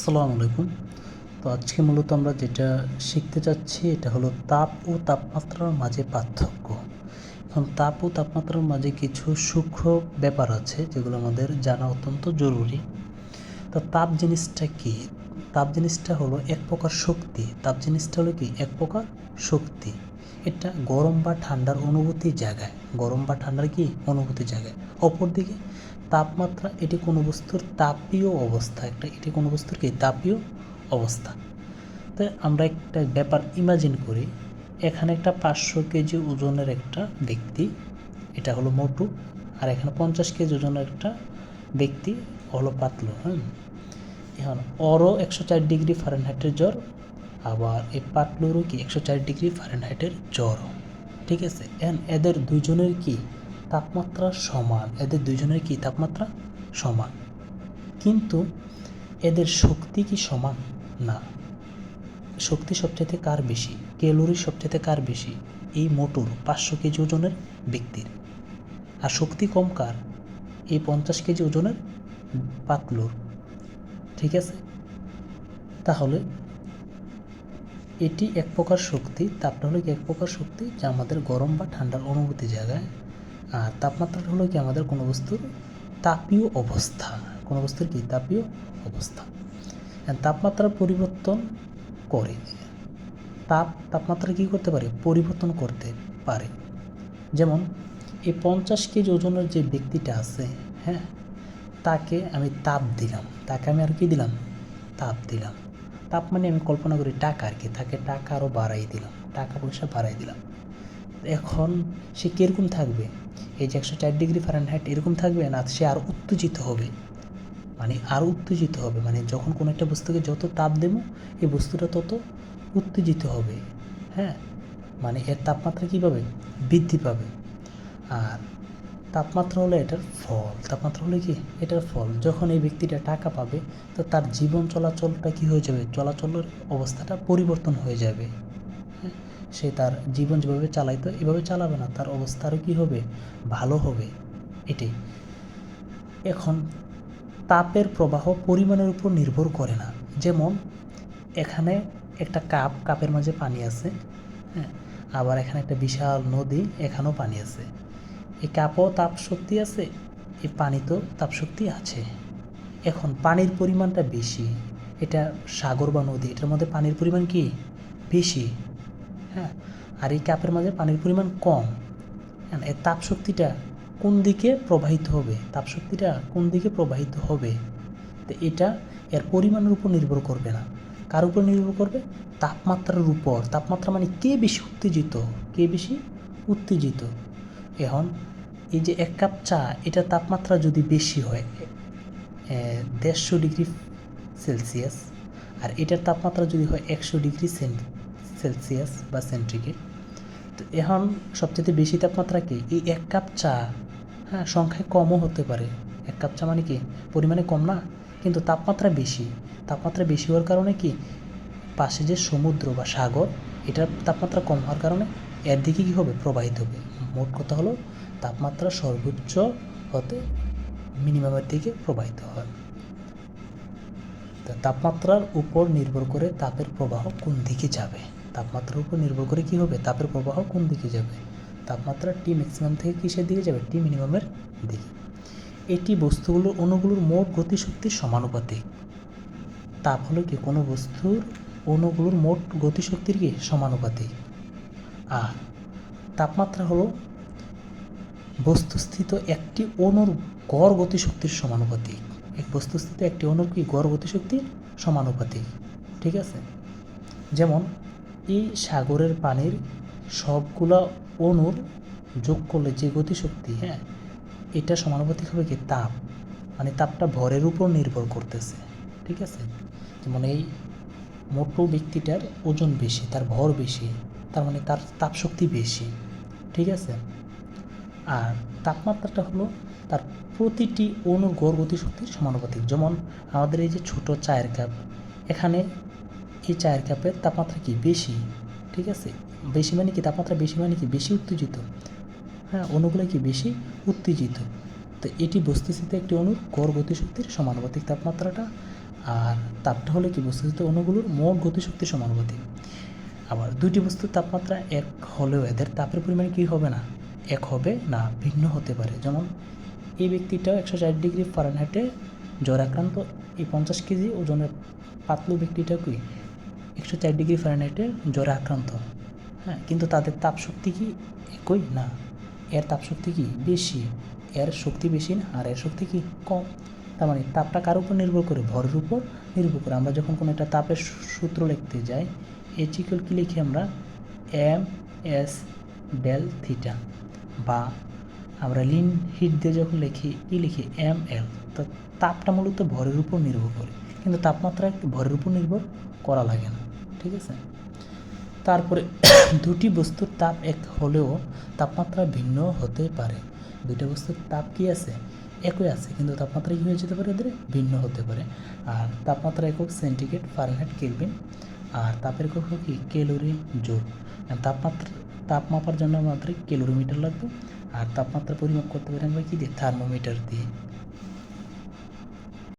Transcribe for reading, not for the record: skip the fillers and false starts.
আসসালামু আলাইকুম। তো আজকে মূলত আমরা যেটা শিখতে চাচ্ছি এটা হলো তাপ ও তাপমাত্রার মাঝে পার্থক্য। এখন তাপ ও তাপমাত্রার মাঝে কিছু সূক্ষ্ম ব্যাপার আছে যেগুলো আমাদের জানা অত্যন্ত জরুরি। তো তাপ জিনিসটা কি? তাপ জিনিসটা হলো এক প্রকার শক্তি। তাপ জিনিসটা হলো কি এক প্রকার শক্তি। এটা গরম বা ঠান্ডার অনুভূতির জায়গায়, গরম বা ঠান্ডার কি অনুভূতির জায়গায়। অপরদিকে তাপমাত্রা এটি কোনো বস্তুর তাপীয় অবস্থা, এটি কোনো বস্তুর কি তাপীয় অবস্থা। তাই আমরা একটা ব্যাপার ইমাজিন করি, এখানে একটা 500 কেজি ওজনের একটা ব্যক্তি, এটা হলো মোটু, আর এখানে 50 কেজি ওজনের একটা ব্যক্তি হলো পাতলু। এখন ওরও 104 ডিগ্রি ফারেনহাইটের জ্বর, আবার এই পাতলুরও কি 104 ডিগ্রি ফারেনহাইটের জ্বর। ঠিক আছে, এখন এদের দুজনের কি তাপমাত্রা সমান, এদের দুজনের কি তাপমাত্রা সমান, কিন্তু এদের শক্তি কি সমান না। শক্তি সবচেয়ে কার বেশি, ক্যালোরি সবচেয়ে কার বেশি, এই মোটর 500 কেজি ওজনের ব্যক্তির। আর শক্তি কম কার, এই 50 কেজি ওজনের পাতলুর। ঠিক আছে, তাহলে এটি এক প্রকার শক্তি, তাপটা হলো কি এক প্রকার শক্তি যা আমাদের গরম বা ঠান্ডার অনুভূতি জায়গায়। আর তাপমাত্রাটা হলো কি আমাদের কোনো বস্তুর তাপীয় অবস্থা, কোনো বস্তুর কি তাপীয় অবস্থা। তাপমাত্রা পরিবর্তন করে, তাপমাত্রা কী করতে পারে, পরিবর্তন করতে পারে। যেমন এই 50 কেজি ওজনের যে ব্যক্তিটা আছে, তাকে আমি তাপ দিলাম, তাকে আমি আর কি দিলাম, তাপ দিলাম। তাপ মানে আমি কল্পনা করি টাকা আর কি, তাকে টাকা আরও বাড়াই দিলাম, টাকা পয়সা বাড়াই দিলাম। এখন সে কীরকম থাকবে, এই যে 104 ডিগ্রি ফারেনহাইট এরকম থাকবে না, সে আরও উত্তেজিত হবে। মানে আরও উত্তেজিত হবে, মানে যখন কোনো একটা বস্তুকে যত তাপ দেবো এই বস্তুটা তত উত্তেজিত হবে। মানে এর তাপমাত্রা কী পাবে, বৃদ্ধি পাবে। আর তাপমাত্রা হলো এটার ফল, তাপমাত্রা হলো কি এটার ফল। যখন এই ব্যক্তিটা টাকা পাবে তো তার জীবন চলাচলটা কী হয়ে যাবে, চলাচলের অবস্থাটা পরিবর্তন হয়ে যাবে। সে তার জীবন যেভাবে চালাইতো এভাবে চালাবে না, তার অবস্থা আরও কী হবে, ভালো হবে। এটাই। এখন তাপের প্রবাহ পরিমাণের উপর নির্ভর করে না। যেমন এখানে একটা কাপের মাঝে পানি আছে, আবার এখানে একটা বিশাল নদী, এখানেও পানি আছে। এই কাপও তাপশক্তি আছে, এই পানিতেও তাপশক্তি আছে। এখন পানির পরিমাণটা বেশি, এটা সাগর বা নদী, এটার মধ্যে পানির পরিমাণ কি বেশি, আর এই কাপের মাঝে পানির পরিমাণ কম। এই তাপশক্তিটা কোন দিকে প্রবাহিত হবে, তাপশক্তিটা কোন দিকে প্রবাহিত হবে, তো এটা এর পরিমাণের উপর নির্ভর করবে না। কার উপর নির্ভর করবে, তাপমাত্রার উপর। তাপমাত্রা মানে কে বেশি উত্তেজিত, কে বেশি উত্তেজিত। এখন এই যে 1 কাপ চা, এটা তাপমাত্রা যদি বেশি হয় 150 ডিগ্রি সেলসিয়াস, আর এটার তাপমাত্রা যদি হয় 100 ডিগ্রি সেলসিয়াস বা সেন্টিগ্রেড, তো এখন সবচেয়ে বেশি তাপমাত্রা কি, এই 1 কাপ চা। সংখ্যায় কমও হতে পারে, 1 কাপ চা মানে কি পরিমাণে কম না, কিন্তু তাপমাত্রা বেশি। তাপমাত্রা বেশি হওয়ার কারণে কি, পাশে যে সমুদ্র বা সাগর, এটার তাপমাত্রা কম হওয়ার কারণে এর দিকে কী হবে, প্রবাহিত হবে। মোট কথা হলো তাপমাত্রা সর্বোচ্চ হতে মিনিমামের দিকে প্রবাহিত হয়। তাপমাত্রার উপর নির্ভর করে তাপের প্রবাহ কোন দিকে যাবে, তাপমাত্রার উপর নির্ভর করে কী হবে, তাপের প্রবাহ কোন দিকে যাবে। তাপমাত্রা টি ম্যাক্সিমাম থেকে কিসের দিকে যাবে, টি মিনিমামের দিকে। এটি বস্তুগুলোর অণুগুলোর মোট গতিশক্তির সমানুপাতিক। তাপ হলো কি কোনো বস্তুর অণুগুলোর মোট গতিশক্তির কি সমানুপাতিক। আর তাপমাত্রা হলো বস্তুস্থিত একটি অণুর গড় গতিশক্তির সমানুপাতিক। এক বস্তুস্থিত একটি অণুর কি গড় গতিশক্তির সমানুপাতিক। ঠিক আছে, যেমন এই সাগরের পানির সবগুলা অণুর যোগ করলে যে গতিশক্তি, এটা সমানুপাতিক হবে কি তাপ, মানে তাপটা ভরের উপর নির্ভর করতেছে। ঠিক আছে, যেমন এই মোটো ব্যক্তিটার ওজন বেশি, তার ভর বেশি, তার মানে তার তাপশক্তি বেশি। ঠিক আছে, আর তাপমাত্রাটা হলো তার প্রতিটি অণুর গড় গতিশক্তির সমানুপাতিক। যেমন আমাদের এই যে ছোট চায়ের কাপ, এখানে এই চায়ের কাপের তাপমাত্রা কি বেশি। ঠিক আছে, বেশি মানে কি তাপমাত্রা বেশি মানে কি বেশি উত্তেজিত, অণুগুলো কি বেশি উত্তেজিত। তো এটি বস্তুস্থিত একটি অণুর গড় গতিশক্তির সমানুপাতিক তাপমাত্রাটা। আর তাপটা হলো কি বস্তুস্থিত অণুগুলোর মোট গতিশক্তির সমানুপাতিক। আবার দুইটি বস্তুর তাপমাত্রা এক হলেও এদের তাপের পরিমাণ কী হবে না, এক হবে না, ভিন্ন হতে পারে। যেমন এই ব্যক্তিটাও 104 ডিগ্রি ফারেনহাইটে জ্বর আক্রান্ত, এই 50 কেজি ওজনের পাতলু ব্যক্তিটা কি 104 ডিগ্রি ফারেনহাইটে জ্বরে আক্রান্ত, হ্যাঁ, কিন্তু তাদের তাপশক্তি কি একই না, এর তাপশক্তি কি বেশি, এর শক্তি বেশি না, আর এর শক্তি কি কম। তার মানে তাপটা কার উপর নির্ভর করে, ভরের উপর নির্ভর করে। আমরা যখন কোনো একটা তাপের সূত্র লিখতে যাই, H = কি লিখি আমরা, ms ডেল থিটা, বা আমরা লিন হিট দিয়ে যখন লিখি কি লিখি, ml। তো তাপটা মূলত ভরের উপর নির্ভর করে, কিন্তু তাপমাত্রা ভরের উপর নির্ভর করা লাগে না, ঠিক আছে। তারপরে দুটি বস্তুর তাপ এক হলেও তাপমাত্রা ভিন্ন হতে পারে। দুইটা বস্তুর তাপ কি আছে, একই আছে, কিন্তু তাপমাত্রা কী হয়ে যেতে পারে, এদের ভিন্ন হতে পারে। আর তাপমাত্রা একক সেন্টিগ্রেড, ফারেনহাইট, কেলভিন। আর তাপের একক কি, ক্যালোরি, জুল। তাপ মাপার জন্য আমাদের ক্যালোরিমিটার লাগবে, আর তাপমাত্রা পরিমাপ করতে পারি আমরা কি দিয়ে, থার্মোমিটার দিয়ে।